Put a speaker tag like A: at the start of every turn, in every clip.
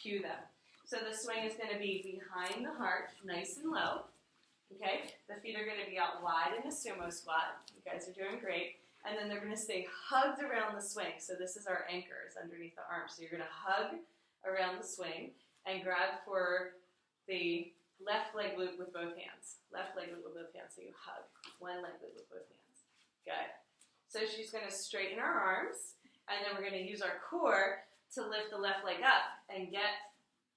A: cue them. So the swing is going to be behind the heart, nice and low. Okay, the feet are going to be out wide in a sumo squat. You guys are doing great. And then they're going to stay hugged around the swing. So this is our anchors underneath the arms. So you're going to hug around the swing and grab for the left leg loop with both hands. Left leg loop with both hands. So you hug. One leg loop with both hands. Good. So she's going to straighten her arms. And then we're going to use our core to lift the left leg up and get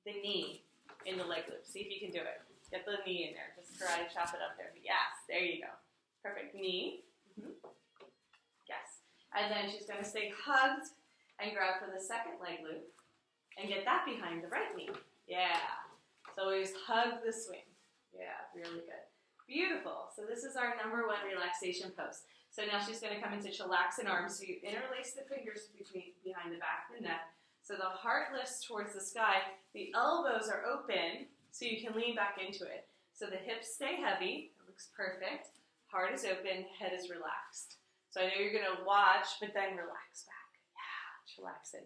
A: the knee in the leg loop. See if you can do it. Get the knee in there. Just karate chop it up there. Yes, there you go. Perfect. Knee. Yes. And then she's going to stay hugged and grab for the second leg loop and get that behind the right knee. Yeah. So always hug the swing. Yeah, really good. Beautiful. So this is our number one relaxation pose. So now she's going to come into Chillaxin arms. So you interlace the fingers behind the back of the neck. So the heart lifts towards the sky. The elbows are open so you can lean back into it. So the hips stay heavy. It looks perfect. Heart is open. Head is relaxed. So I know you're going to watch, but then relax back. Yeah, Chillaxin.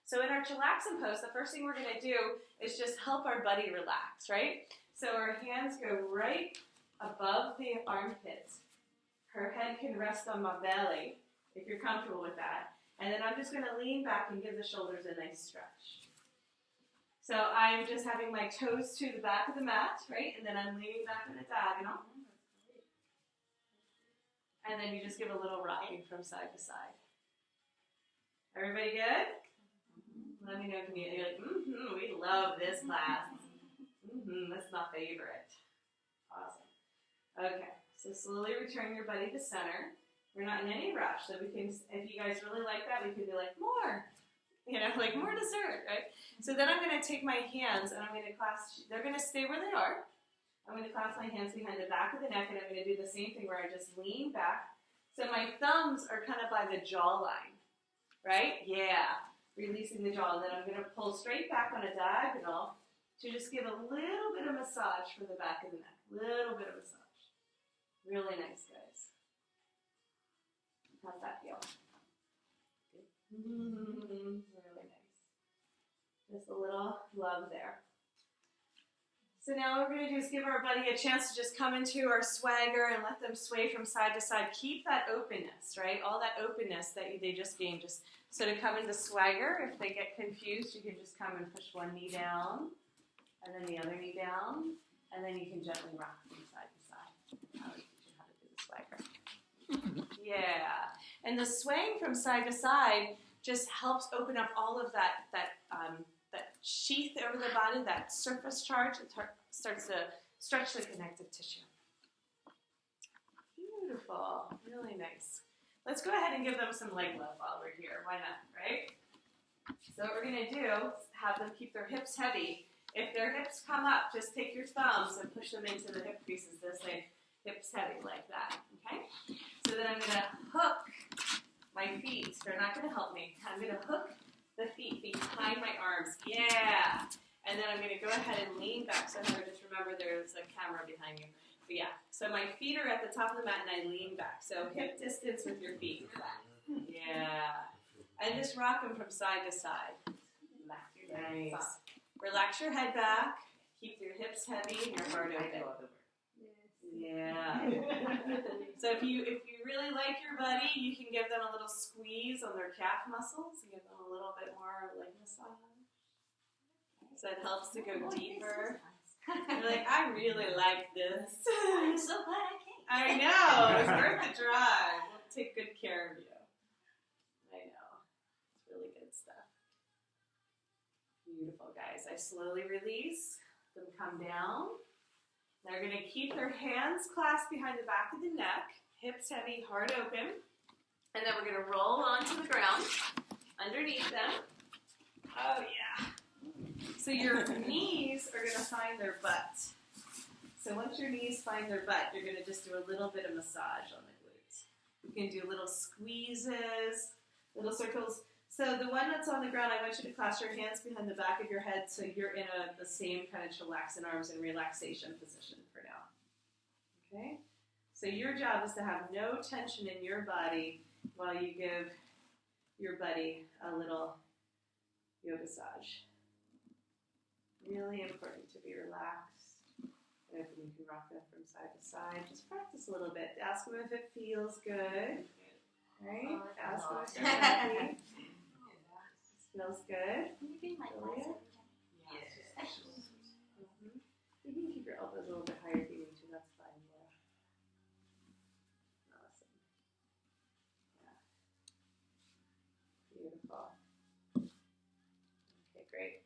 A: So in our Chillaxin pose, the first thing we're going to do is just help our body relax, right? So our hands go right above the armpits. Her head can rest on my belly, if you're comfortable with that. And then I'm just going to lean back and give the shoulders a nice stretch. So I'm just having my toes to the back of the mat, right? And then I'm leaning back in a diagonal. And then you just give a little rocking from side to side. Everybody good? Let me know if you're like, we love this class. That's my favorite. Awesome. Okay, so slowly return your body to center. We're not in any rush, so we can, if you guys really like that, we can do like more. You know, like more dessert, right? So then I'm going to take my hands and I'm going to clasp, they're going to stay where they are. I'm going to clasp my hands behind the back of the neck and I'm going to do the same thing where I just lean back. So my thumbs are kind of by the jawline, right? Yeah, releasing the jaw. And then I'm going to pull straight back on a diagonal to just give a little bit of massage for the back of the neck. Little bit of massage. Really nice, guys. How's that feel? Really nice. Just a little love there. So now what we're going to do is give our body a chance to just come into our swagger and let them sway from side to side. Keep that openness, right? All that openness that they just gained. Just so to come into swagger, if they get confused, you can just come and push one knee down, and then the other knee down, and then you can gently rock from side to side. I'll teach you how to do the swagger. Yeah. And the swaying from side to side just helps open up all of that sheath over the body, that surface charge. It starts to stretch the connective tissue. Beautiful. Really nice. Let's go ahead and give them some leg love while we're here. Why not, right? So what we're going to do is have them keep their hips heavy. If their hips come up, just take your thumbs and push them into the hip creases this way. Hips heavy like that, okay? So then I'm going to hook my feet. They're not going to help me. I'm going to hook the feet behind my arms. Yeah. And then I'm going to go ahead and lean back. So Heather, just remember there's a camera behind you. But yeah. So my feet are at the top of the mat and I lean back. So hip distance with your feet. Yeah. And just rock them from side to side. Nice. Relax your head back. Keep your hips heavy and your heart open. Yeah. So if you really like your buddy, you can give them a little squeeze on their calf muscles. Give them a little bit more leg massage. So it helps to go deeper. You're like, I really like this.
B: I'm so glad I came.
A: I know. It's worth the drive. We'll take good care of you. I know. It's really good stuff. Beautiful, guys. I slowly release. Them come down. They're going to keep their hands clasped behind the back of the neck, hips heavy, heart open. And then we're going to roll onto the ground underneath them. Oh, yeah. So your knees are going to find their butt. So once your knees find their butt, you're going to just do a little bit of massage on the glutes. You can do little squeezes, little circles. So the one that's on the ground, I want you to clasp your hands behind the back of your head so you're in the same kind of chillaxin arms and relaxation position for now. Okay? So your job is to have no tension in your body while you give your buddy a little yogassage. Really important to be relaxed. And if you can rock them from side to side, just practice a little bit. Ask them if it feels good. Right? Ask them if they're happy. This feels good.
B: Can you be my
A: Julia?
B: class?
A: You can keep your elbows a little bit higher if you need to. That's fine. Yeah. Awesome. Yeah. Beautiful. Okay, great.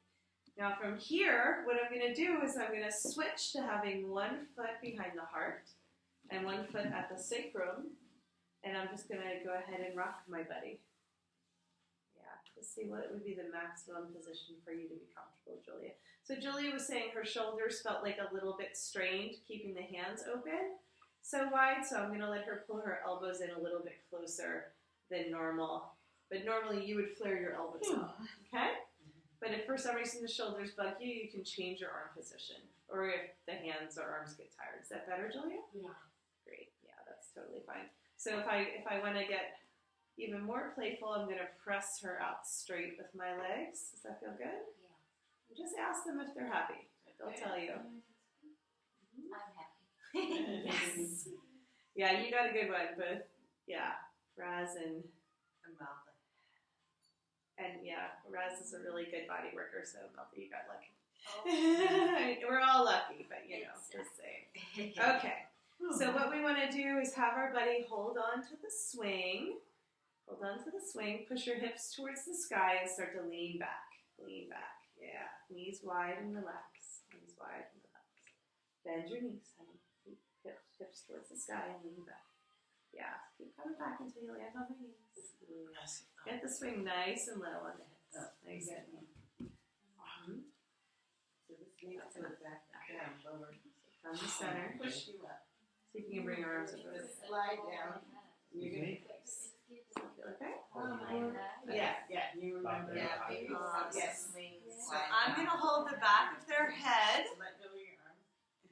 A: Now from here, what I'm going to do is I'm going to switch to having one foot behind the heart and one foot at the sacrum, and I'm just going to go ahead and rock my buddy. Yeah, let's see what would be the maximum position for you to be comfortable, Julia. So Julia was saying her shoulders felt like a little bit strained, keeping the hands open so wide, so I'm going to let her pull her elbows in a little bit closer than normal. But normally you would flare your elbows up, okay? But if for some reason the shoulders bug you, you can change your arm position. Or if the hands or arms get tired. Is that better, Julia?
C: Yeah.
A: Great. Yeah, that's totally fine. So if I want to get even more playful, I'm going to press her out straight with my legs. Does that feel good?
B: Yeah.
A: Just ask them if they're happy. They'll tell you.
B: I'm happy.
A: Yes. Yeah, you got a good one. Both, yeah, Raz and
C: Malta.
A: And yeah, Raz is a really good body worker, so Melty, you got lucky.
B: Oh.
A: We're all lucky, but you know, just saying. Okay, so what we want to do is have our buddy hold on to the swing. Hold on to the swing, push your hips towards the sky and start to lean back. Lean back, yeah. Knees wide and relax. Knees wide and relax. Bend your knees, honey. Hips towards the sky and lean back. Yeah, keep coming back until you land on the knees. Get the swing nice and low on the hips. Nice and low.
C: So this needs to look back down, lower.
A: From the center.
C: Push you up.
A: See if you can bring your arms up over
C: Just slide down. You're going to place.
A: Okay?
B: Oh my God.
C: Yeah, you remember.
D: Yeah,
C: baby.
A: Awesome.
C: Yes.
A: So I'm going to hold the back of their head.
C: Let go of your arm.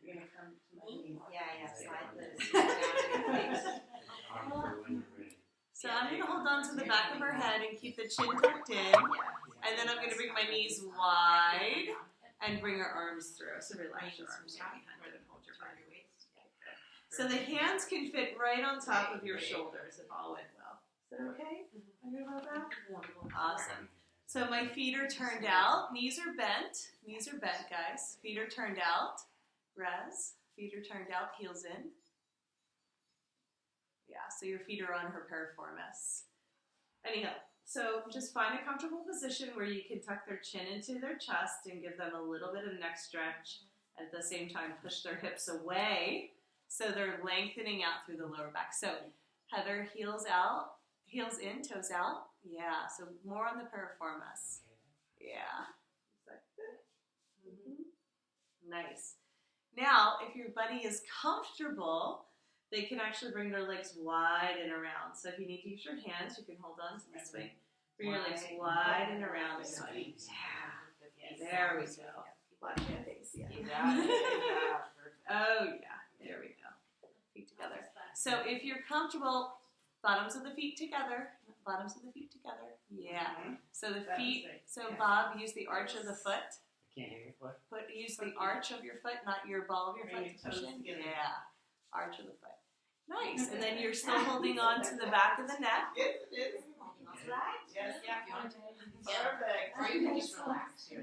C: You're going to come to my knees.
B: Yeah, slide this.
A: So I'm going to hold on to the back of her head and keep the chin tucked in. And then I'm going to bring my knees wide and bring her arms through. So relax your arms behind and hold your back. So the hands can fit right on top of your shoulders if all went well. Is that okay? Are you about that? Awesome. So my feet are turned out. Knees are bent. Knees are bent, guys. Feet are turned out. Res. Feet are turned out. Heels in. Yeah, so your feet are on her piriformis. Anyhow, so just find a comfortable position where you can tuck their chin into their chest and give them a little bit of neck stretch. At the same time, push their hips away so they're lengthening out through the lower back. So Heather, heels out, heels in, toes out. Yeah, so more on the piriformis. Yeah. Nice. Now, if your buddy is comfortable, they can actually bring their legs wide and around. So if you need to use your hands, you can hold on to the swing. Bring your legs wide and around and swing. Yeah. There we go. Watch your face. Yeah. Oh, yeah. There we go. Feet together. So if you're comfortable, bottoms of the feet together. Bottoms of the feet together. Yeah. So the feet. So Bob, use the arch of the foot.
D: Can't hear your foot.
A: Use the arch of your foot, not your ball of your foot to push in. Yeah. Arch of the foot. Nice. And then you're still holding on to the back of the neck.
C: Yes, it is. Yes, yeah. Perfect.
B: Or you can just relax your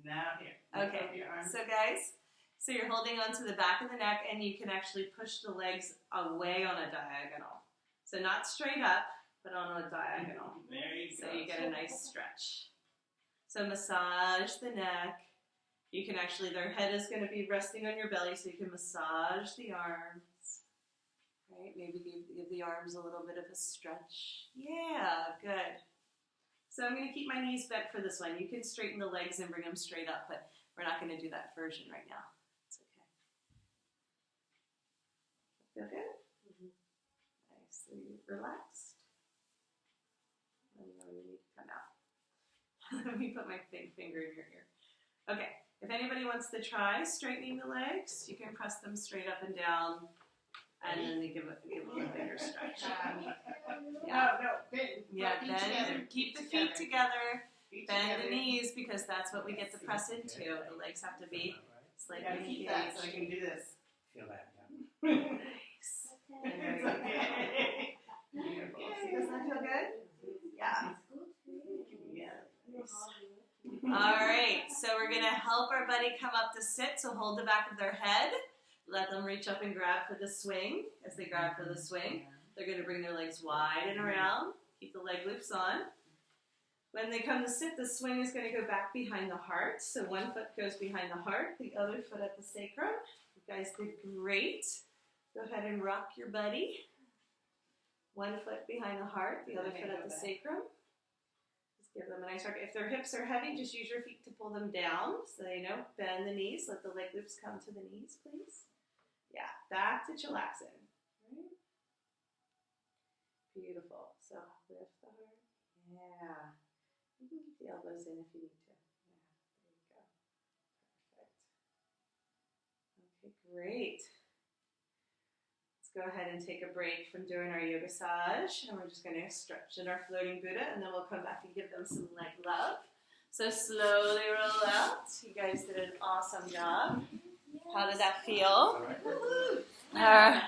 C: Now here.
A: Okay. So guys, so you're holding on to the back of the neck and you can actually push the legs away on a diagonal. So not straight up, but on a diagonal.
C: There you go.
A: So you get a nice stretch. So massage the neck. You can actually, their head is going to be resting on your belly, so you can massage the arms. Right? Maybe give the arms a little bit of a stretch. Yeah, good. So I'm going to keep my knees bent for this one. You can straighten the legs and bring them straight up, but we're not going to do that version right now. It's okay. Feel good? Nice. So you're relaxed. Let me know when you need to come out. Let me put my big finger in your ear. Okay. If anybody wants to try straightening the legs, you can press them straight up and down, and then they give a bigger stretch. Yeah,
C: No, bend.
A: yeah, bend. Keep the feet together. Bend the knees because that's what we get to press into. The legs have to be
C: I gotta
A: slightly
C: keep
A: engaged.
C: that so I can do this.
D: Feel that,
A: Nice.
C: It's okay. Beautiful. See, doesn't that feel good? Yeah. Yeah.
A: All right, so we're gonna help our buddy come up to sit. So hold the back of their head. Let them reach up and grab for the swing. As they grab for the swing, they're gonna bring their legs wide and around. Keep the leg loops on. When they come to sit, the swing is gonna go back behind the heart. So one foot goes behind the heart, the other foot at the sacrum. You guys did great. Go ahead and rock your buddy. One foot behind the heart, the other foot at the sacrum. Just give them a nice rock. If their hips are heavy, just use your feet to pull them down. So bend the knees. Let the leg loops come to the knees, please. Yeah, back to Chillaxin. Right. Beautiful. So lift the heart. Yeah. You can keep the elbows in if you need to. Yeah, there you go. Perfect. Okay, great. Let's go ahead and take a break from doing our Yogassage, and we're just going to stretch in our floating Buddha, and then we'll come back and give them some leg love. So slowly roll out. You guys did an awesome job. How did that feel? All right.